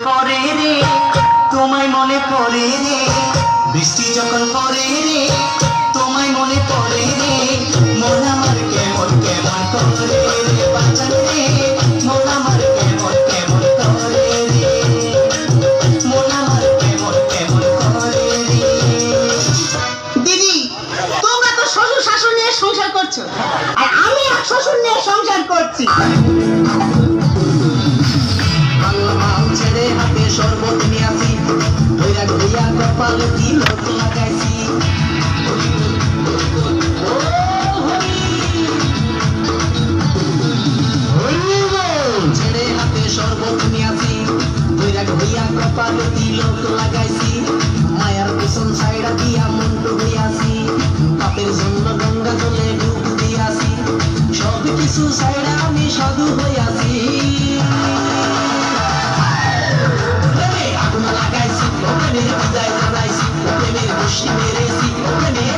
পরে রে তোমায় মনে পড়ে রে বৃষ্টি যখন পড়ে রে তোমায় মনে পড়ে রে মন আমার কেমন কেমন করে রে বাঁচান রে মন আমার কেমন কেমন করে রে মন আমার কেমন কেমন করে রে। দিদি, তোমরা তো শ্বশুর শাশুড়ি নিয়ে সংসার করছো আর আমি এক শ্বশুর নিয়ে সংসার করছি। ছেড়ে হাতে শরবত নিয়ে আসি ধৈরা ধৈয়া কপালে তিলক লাগাইছি ছেড়ে হাতে শরবত নিয়ে আসি ধৈরা ধৈয়া কপালে তিলক লাগাইছি মায়ার পিছন সাইডা দিয়া মুন্ডু হইয়াছি পাপের জন্য গঙ্গা জলে ডুব দিয়াছি সব কিছু সাইডা আমি সাধু হইয়াছি আগুন লাগাইছি প্রেমের বিদায় জানাইছি প্রেমের খুশি মেরেছি প্রেমের